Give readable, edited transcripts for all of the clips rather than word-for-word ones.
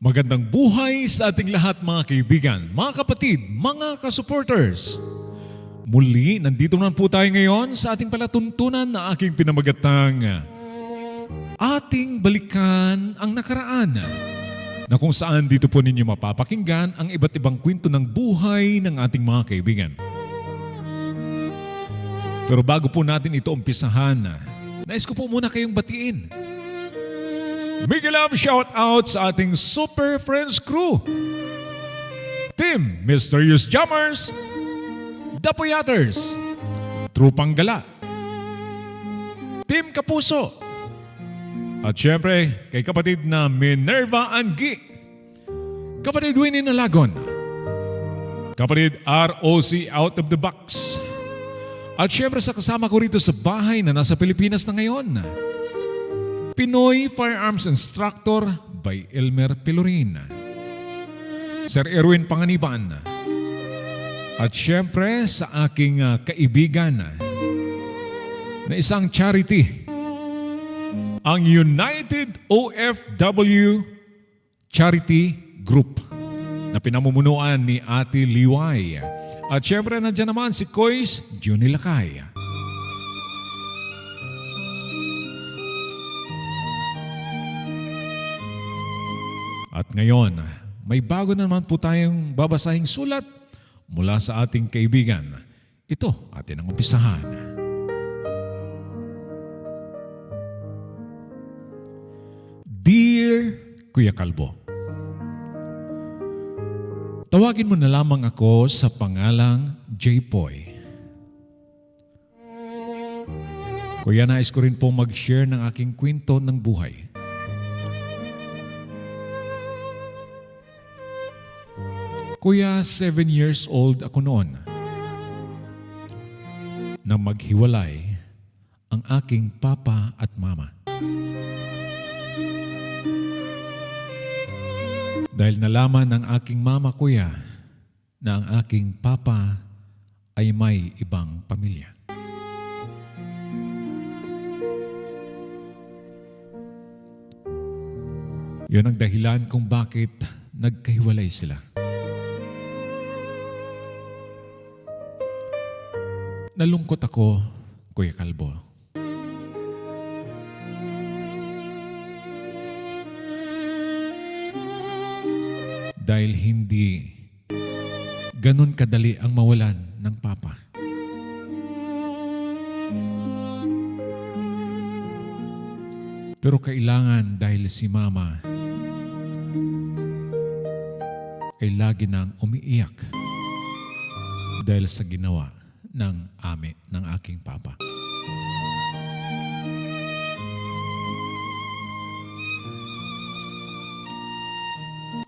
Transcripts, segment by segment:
Magandang buhay sa ating lahat mga kaibigan, mga kapatid, mga kasupporters. Muli, nandito naman po tayo ngayon sa ating palatuntunan na aking pinamagatang Ating Balikan ang Nakaraan, na kung saan dito po ninyo mapapakinggan ang iba't ibang kwento ng buhay ng ating mga kaibigan. Pero bago po natin ito umpisahan, nais ko po muna kayong batiin. Big love shout out sa ating Super Friends crew. Team Mysterious Jammers, Dapoyaters, Trupang Gala, Team Kapuso, at syempre kay kapatid na Minerva Anggi, kapatid Winnie Nalagon, kapatid ROC Out of the Box, at syempre sa kasama ko rito sa bahay na nasa Pilipinas na ngayon, Pinoy Firearms Instructor by Elmer Pilorin, Sir Erwin Panganiban, at syempre sa aking kaibigan na isang charity, ang United OFW Charity Group na pinamumunuan ni Ate Liway. At syempre nandiyan naman si Kois Juni Lakay. At ngayon, may bago na naman po tayong babasahing sulat mula sa ating kaibigan. Ito atin ang umpisahan. Dear Kuya Kalbo, tawagin mo na lamang ako sa pangalang J-Poy. Kuya, nais ko rin pong mag-share ng aking kwento ng buhay. Kuya, 7 years old ako noon nang maghiwalay ang aking papa at mama. Dahil nalaman ng aking mama, kuya, na ang aking papa ay may ibang pamilya. Yun ang dahilan kung bakit nagkahiwalay sila. Nalungkot ako, Kuya Kalbo. Dahil hindi ganun kadali ang mawalan ng papa. Pero kailangan dahil si mama ay lagi nang umiiyak dahil sa ginawa ng ame ng aking papa.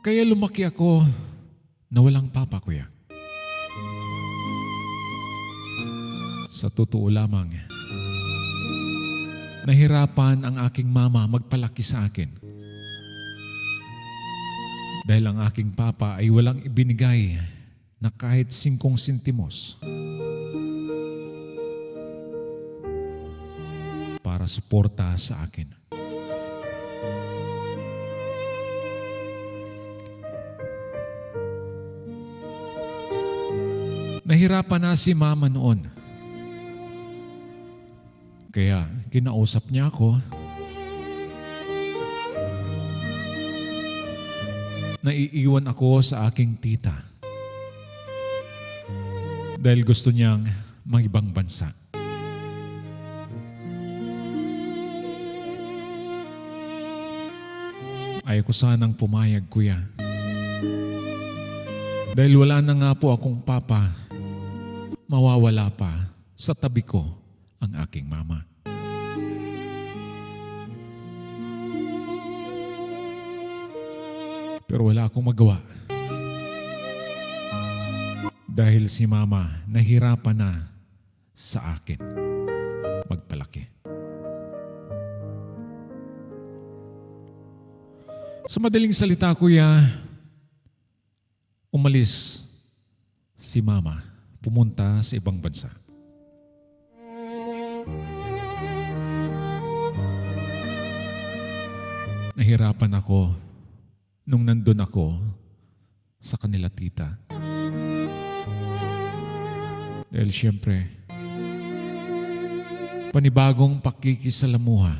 Kaya lumaki ako na walang papa, kuya. Sa totoo lamang, nahirapan ang aking mama magpalaki sa akin. Dahil ang aking papa ay walang ibinigay na kahit 5 sentimos para suporta sa akin. Nahirapan na si mama noon. Kaya kinausap niya ako na iiwan ako sa aking tita dahil gusto niyang mag-ibang bansa. Ayaw ko sanang pumayag, kuya. Dahil wala na nga po akong papa, mawawala pa sa tabi ko ang aking mama. Pero wala akong magawa. Dahil si mama nahirapan na sa akin magpalaki. Sa madaling salita, kuya, umalis si mama, pumunta sa ibang bansa. Nahirapan ako nung nandun ako sa kanila tita. Dahil siyempre, panibagong pakikisalamuha.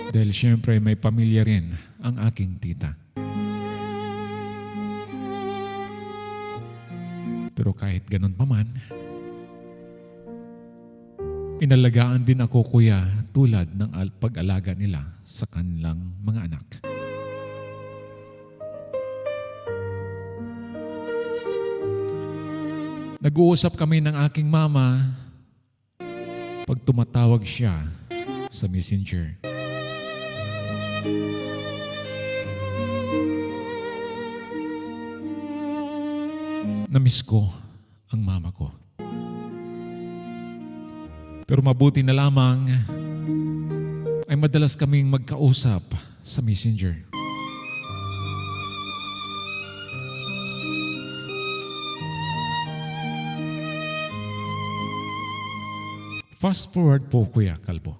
Dahil siyempre may pamilya rin ang aking tita. Pero kahit ganun pa man, inalagaan din ako, kuya, tulad ng pag-alaga nila sa kanilang mga anak. Nag-uusap kami ng aking mama pag tumatawag siya sa messenger. Namiss ko ang mama ko. Pero mabuti na lamang ay madalas kaming magkausap sa messenger. Fast forward po, Kuya Kalbo.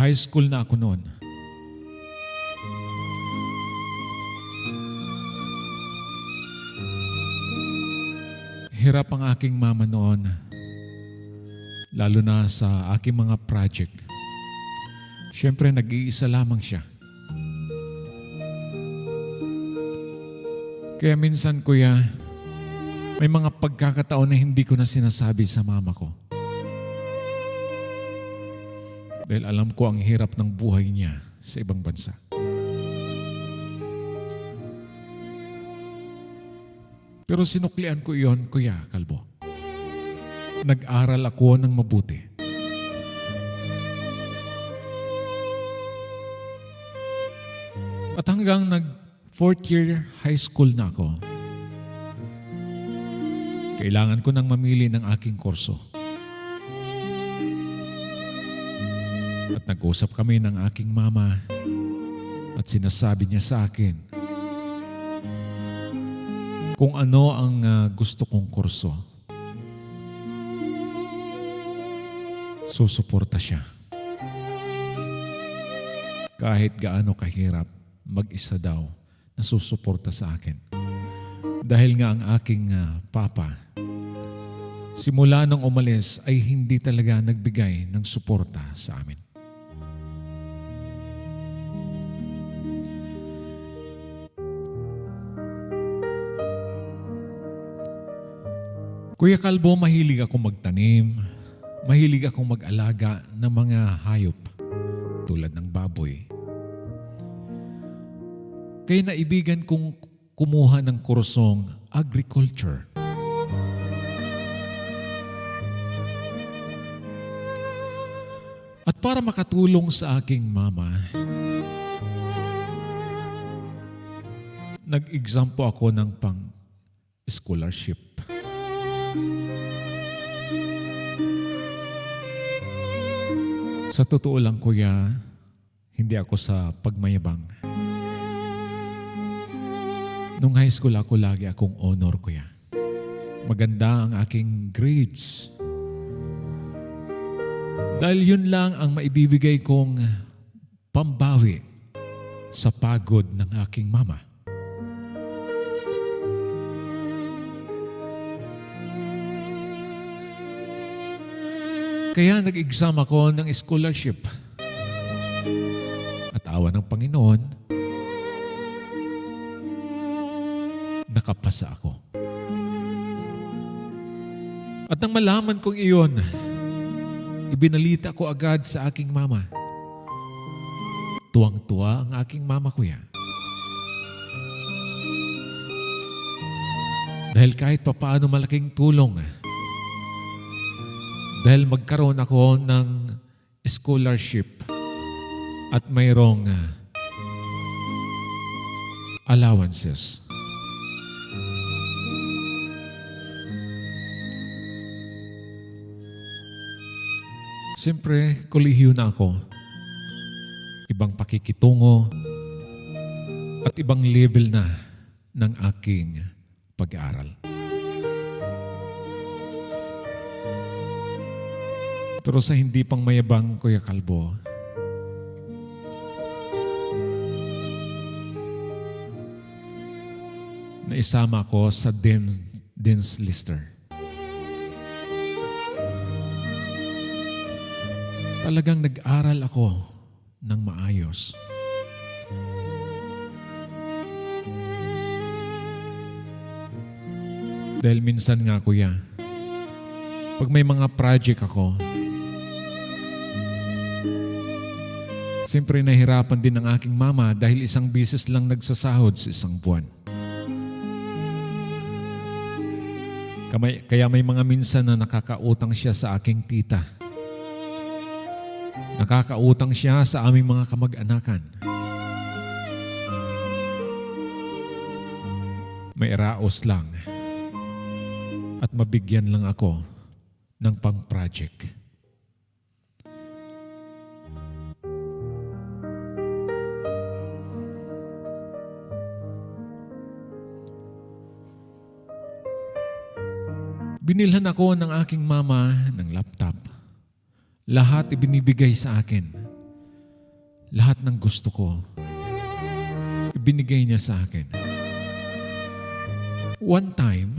High school na ako noon. Hirap ang aking mama noon, lalo na sa aking mga project. Siyempre, nag-iisa lamang siya. Kaya minsan, kuya, may mga pagkakataon na hindi ko na sinasabi sa mama ko. Dahil alam ko ang hirap ng buhay niya sa ibang bansa. Pero sinuklian ko iyon, Kuya Kalbo. Nag-aral ako ng mabuti. At hanggang nag-fourth year high school na ako, kailangan ko nang mamili ng aking kurso. At nag-usap kami ng aking mama at sinasabi niya sa akin kung ano ang gusto kong kurso. Susuporta siya. Kahit gaano kahirap, mag-isa daw na susuporta sa akin. Dahil nga ang aking papa, simula nung umalis ay hindi talaga nagbigay ng suporta sa amin. Kuya Kalbo, mahilig akong magtanim, mahilig akong mag-alaga ng mga hayop tulad ng baboy. Kaya naibigan kong kumuha ng kursong agriculture. At para makatulong sa aking mama, nag-exam po ako ng pang-scholarship. Sa totoo lang, kuya, hindi ako sa pagmayabang. Nung high school ako, lagi akong honor, kuya. Maganda ang aking grades. Dahil yun lang ang maibibigay kong pambawi sa pagod ng aking mama. Kaya nag-exam ako ng scholarship. At awa ng Panginoon, nakapasa ako. At nang malaman kong iyon, ibinalita ko agad sa aking mama. Tuwang-tuwa ang aking mama, kuya. Dahil kahit papaano malaking tulong, dahil magkaroon ako ng scholarship at mayroong allowances. Siyempre, kolehiyo na ako. Ibang pakikitungo at ibang level na ng aking pag-aaral. Pero sa hindi pang mayabang, Kuya Kalbo, naisama ko sa Dean's Lister. Talagang nag-aral ako ng maayos. Dahil minsan nga, Kuya, pag may mga project ako, siyempre nahirapan din ang aking mama dahil isang bisis lang nagsasahod sa isang buwan. Kaya may mga minsan na nakakautang siya sa aking tita. Nakakautang siya sa aming mga kamag-anakan. May raos lang at mabigyan lang ako ng pang-project. Binilhan ako ng aking mama ng laptop. Lahat ibinibigay sa akin. Lahat ng gusto ko, ibinigay niya sa akin. One time,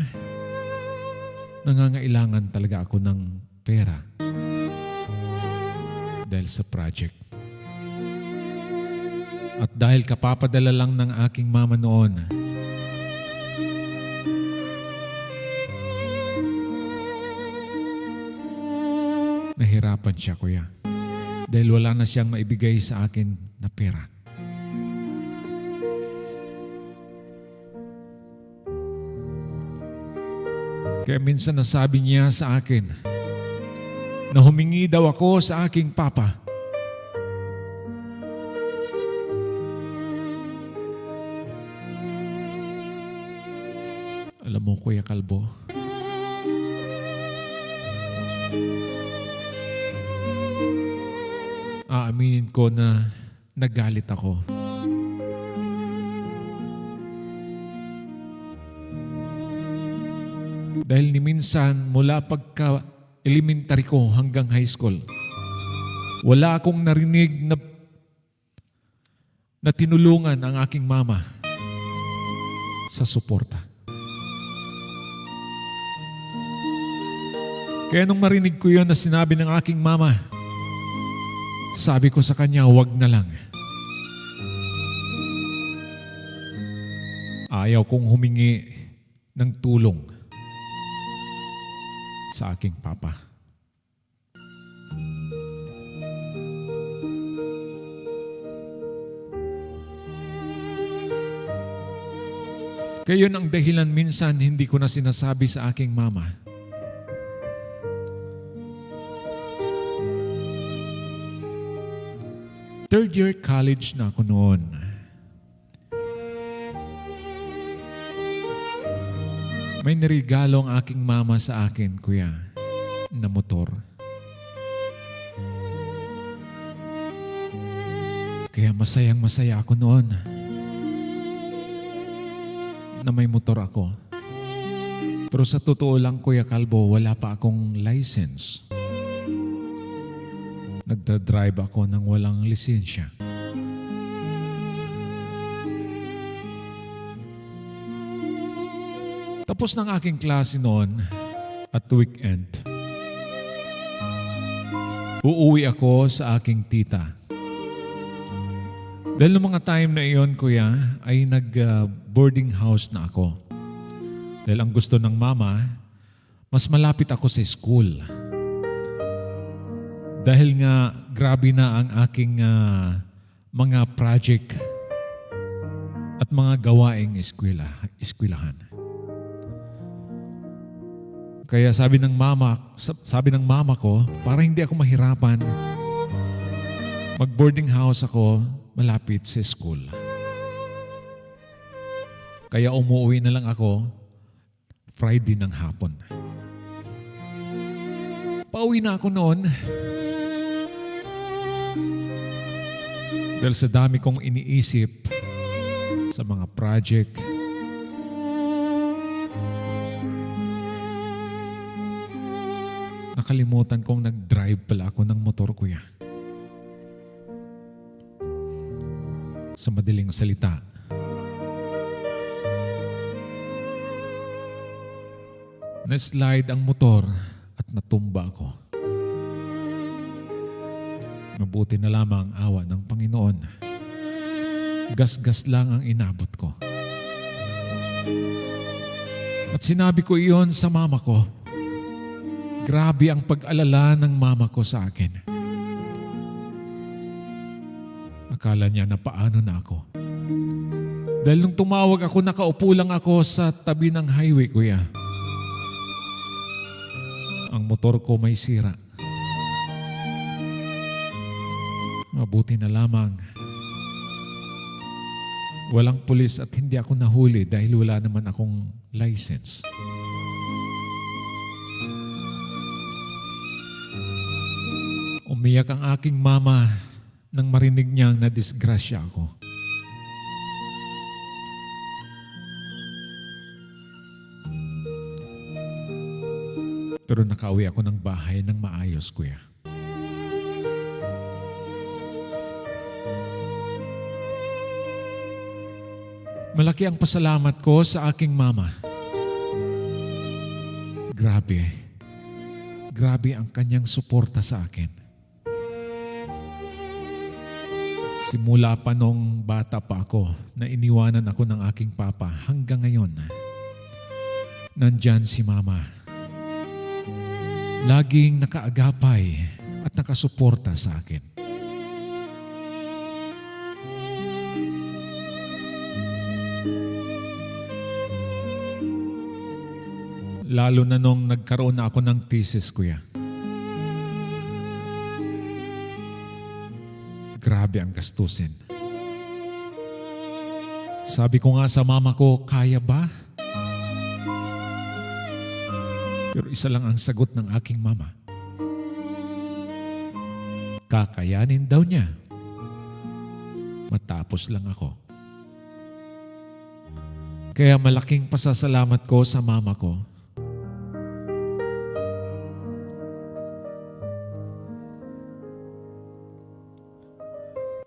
nangangailangan talaga ako ng pera dahil sa project. At dahil kapapadala lang ng aking mama noon, nahirapan siya, Kuya. Dahil wala na siyang maibigay sa akin na pera. Kaya minsan nasabi niya sa akin na humingi daw ako sa aking papa. Alam mo, Kuya Kalbo, aaminin ko na nagalit ako. Dahil ni minsan mula pagka-elementary ko hanggang high school, wala akong narinig na tinulungan ang aking mama sa suporta. Kaya nung marinig ko yun na sinabi ng aking mama, sabi ko sa kanya, wag na lang. Ayaw kong humingi ng tulong sa aking papa. Kaya yun ang dahilan minsan hindi ko na sinasabi sa aking mama. Third year college na ako noon. May nirigalo ang aking mama sa akin, Kuya, na motor. Kaya masayang-masaya ako noon na may motor ako. Pero sa totoo lang, Kuya Kalbo, wala pa akong license. Nagdadrive ako ng walang lisensya. Tapos ng aking klase noon at weekend, uuwi ako sa aking tita. Dahil ng mga time na iyon, Kuya, ay nag-boarding house na ako. Dahil ang gusto ng mama, mas malapit ako sa school. Dahil nga grabe na ang aking mga project at mga gawaing eskwelahan. Kaya sabi ng mama ko, para hindi ako mahirapan, mag-boarding house ako malapit sa school. Kaya umuwi na lang ako Friday ng hapon. Pauwi na ako noon. Dahil sa dami kong iniisip sa mga project, Nakalimutan kong nag-drive pala ako ng motor, kuya. Sa madaling salita, na-slide ang motor at natumba ako. Mabuti na lamang awa ng Panginoon. Gas-gas lang ang inabot ko. At sinabi ko iyon sa mama ko. Grabe ang pag-alala ng mama ko sa akin. Akala niya na paano na ako. Dahil nung tumawag ako, nakaupo lang ako sa tabi ng highway, kuya. Ang motor ko may sira. Mabuti na lamang walang pulis at hindi ako nahuli dahil wala naman akong license. Umiyak ang aking mama nang marinig niyang nadisgrasya ako. Pero nakauwi ako ng bahay ng maayos, kuya. Malaki ang pasalamat ko sa aking mama. Grabe. Grabe ang kanyang suporta sa akin. Simula pa nung bata pa ako na iniwanan ako ng aking papa hanggang ngayon, nandyan si mama. Laging nakaagapay at nakasuporta sa akin. Lalo na nung nagkaroon na ako ng thesis, kuya. Grabe ang gastusin. Sabi ko nga sa mama ko, kaya ba? Pero isa lang ang sagot ng aking mama. Kakayanin daw niya. Matapos lang ako. Kaya malaking pasasalamat ko sa mama ko.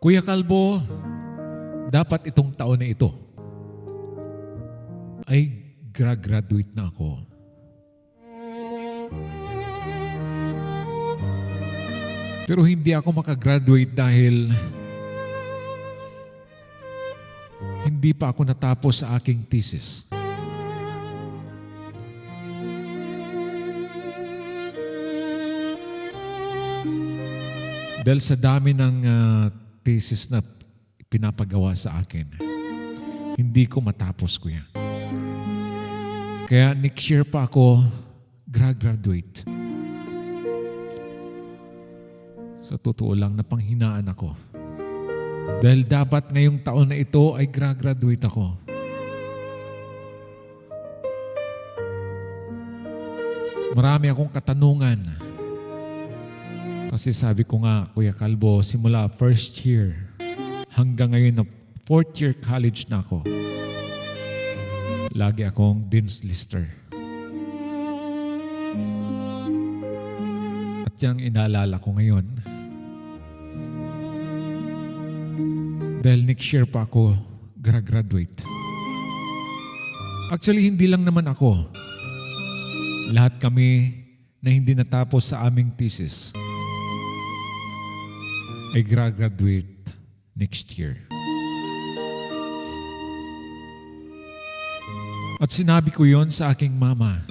Kuya Kalbo, dapat itong taon na ito ay graduate na ako. Pero hindi ako makagraduate dahil hindi pa ako natapos sa aking thesis. Dahil sa dami ng thesis na pinapagawa sa akin, hindi ko matapos, kuya. Kaya next year pa ako graduate. Sa totoo lang, napanghinaan ako. Dahil dapat ngayong taon na ito ay graduate ako. Marami akong katanungan. Kasi sabi ko nga, Kuya Kalbo, simula first year hanggang ngayon na fourth year college na ako, lagi akong Dean's Lister. At yan ang inaalala ko ngayon. Dahil next year pa ako graduate. Actually, hindi lang naman ako. Lahat kami na hindi natapos sa aming thesis ay graduate next year. At sinabi ko yon sa aking mama.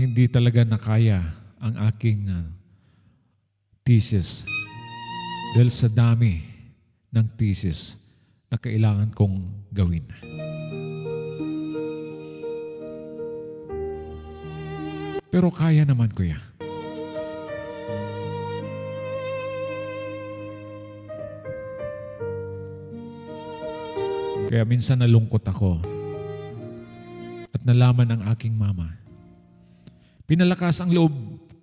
Hindi talaga nakaya ang aking thesis dahil sa dami ng thesis na kailangan kong gawin. Pero kaya naman, kuya. Kaya minsan nalungkot ako at nalaman ng aking mama. Pinalakas ang loob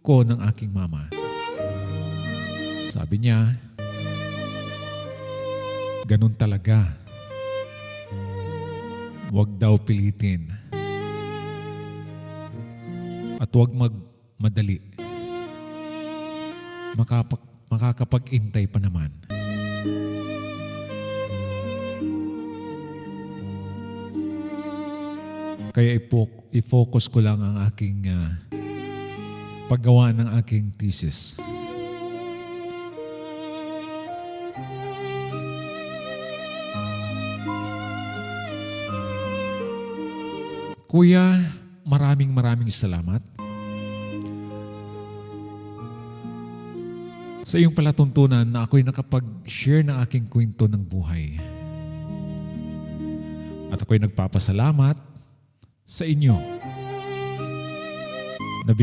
ko ng aking mama. Sabi niya, ganun talaga. Huwag daw pilitin. At huwag magmadali. Makakapag-intay pa naman. Kaya i-focus ko lang ang aking paggawa ng aking thesis. Kuya, maraming salamat sa iyong palatuntunan na ako'y nakapag-share ng aking kwento ng buhay. At ako'y nagpapasalamat sa inyo na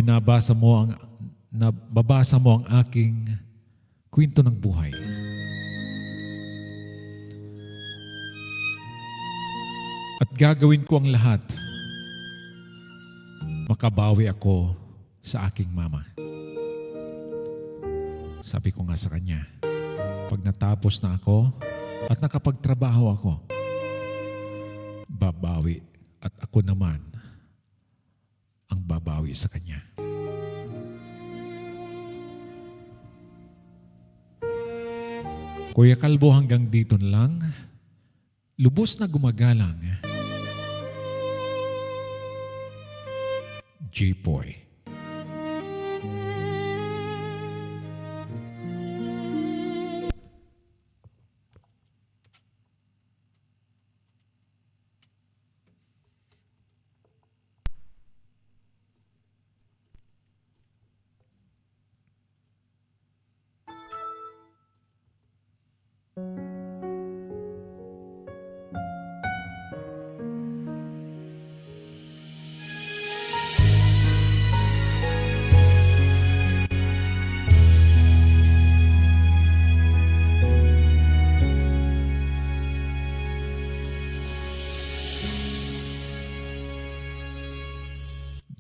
babasa mo ang aking kwento ng buhay. At gagawin ko ang lahat makabawi ako sa aking mama. Sabi ko nga sa kanya, pag natapos na ako at nakapagtrabaho ako, babawi at ako naman ang babawi sa kanya. Kuya Kalbo, hanggang dito na lang. Lubos na gumagalang. J-Boy.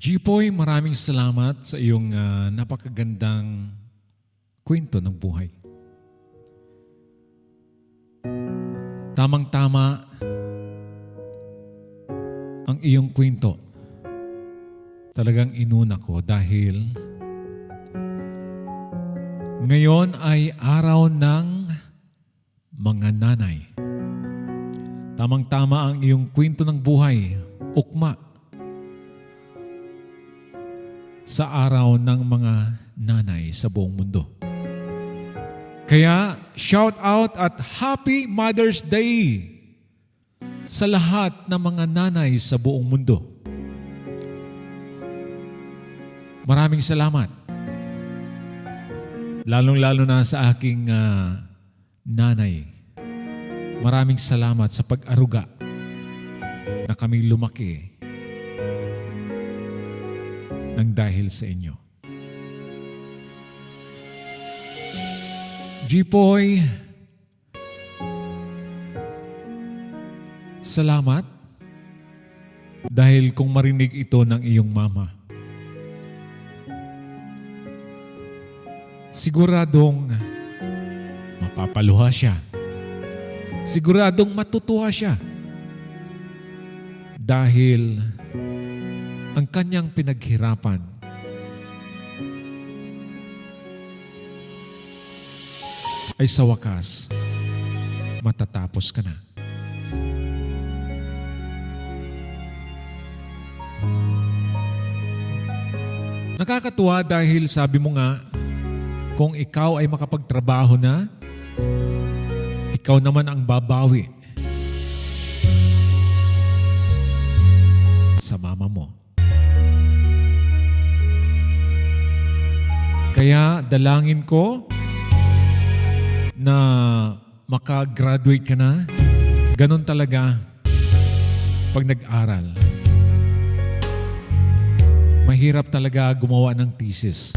Jipoy, maraming salamat sa iyong napakagandang kwento ng buhay. Tamang-tama ang iyong kwento. Talagang inuna ko dahil ngayon ay araw ng mga nanay. Tamang-tama ang iyong kwento ng buhay, ukma sa araw ng mga nanay sa buong mundo. Kaya shout out at Happy Mother's Day sa lahat ng mga nanay sa buong mundo. Maraming salamat. Lalong-lalo na sa aking nanay. Maraming salamat sa pag-aruga na kami lumaki nang dahil sa inyo. Jipoy, salamat dahil kung marinig ito ng iyong mama, siguradong mapapaluha siya. Siguradong matutuwa siya dahil ang kanyang pinaghirapan ay sa wakas matatapos ka na. Nakakatuwa dahil sabi mo nga, kung ikaw ay makapagtrabaho na, ikaw naman ang babawi sa mama mo. Kaya dalangin ko na makagraduate ka na. Ganon talaga pag nag-aral. Mahirap talaga gumawa ng thesis.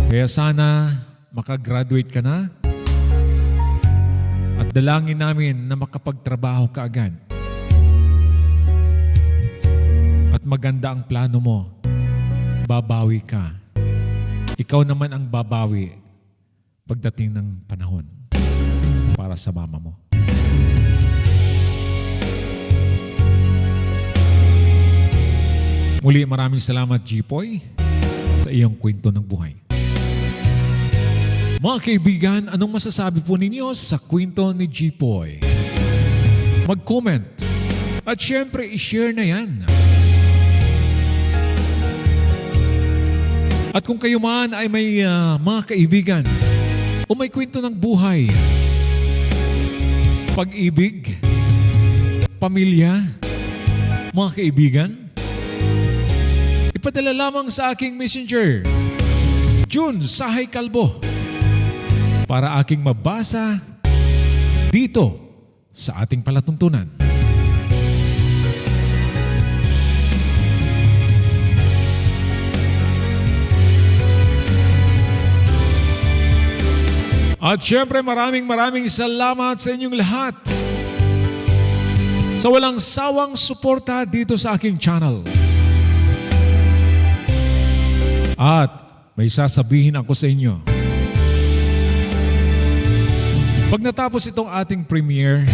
Kaya sana makagraduate ka na at dalangin namin na makapagtrabaho ka agad. At maganda ang plano mo. Babawi ka. Ikaw naman ang babawi pagdating ng panahon para sa mama mo. Muli maraming salamat Jipoy sa iyong kwento ng buhay. Mga kaibigan, anong masasabi po ninyo sa kwento ni Jipoy? Mag-comment at syempre i-share na yan. At kung kayo man ay may mga kaibigan o may kwento ng buhay, pag-ibig, pamilya, mga kaibigan, ipadala lamang sa aking messenger, June Sahay Calvo, para aking mabasa dito sa ating palatuntunan. At syempre maraming salamat sa inyong lahat sa walang sawang suporta dito sa aking channel. At may sasabihin ako sa inyo. Pag natapos itong ating premiere,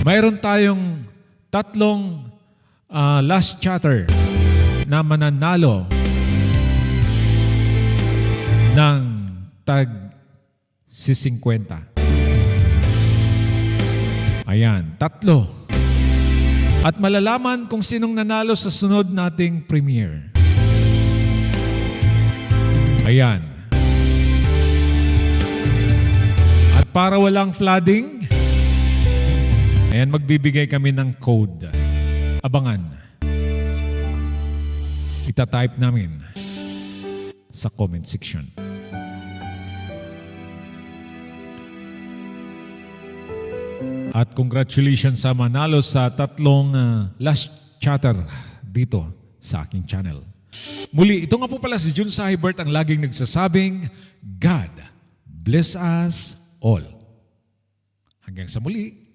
mayroon tayong 3 last chatter na mananalo ng tag 50. Ayan, 3. At malalaman kung sinong nanalo sa sunod nating premiere. Ayan. At para walang flooding, ayan, magbibigay kami ng code. Abangan. Itatype namin sa comment section. At congratulations sa manalo sa 3 last chatter dito sa aking channel. Muli, ito nga po pala si June Sahay Bert ang laging nagsasabing, God bless us all. Hanggang sa muli.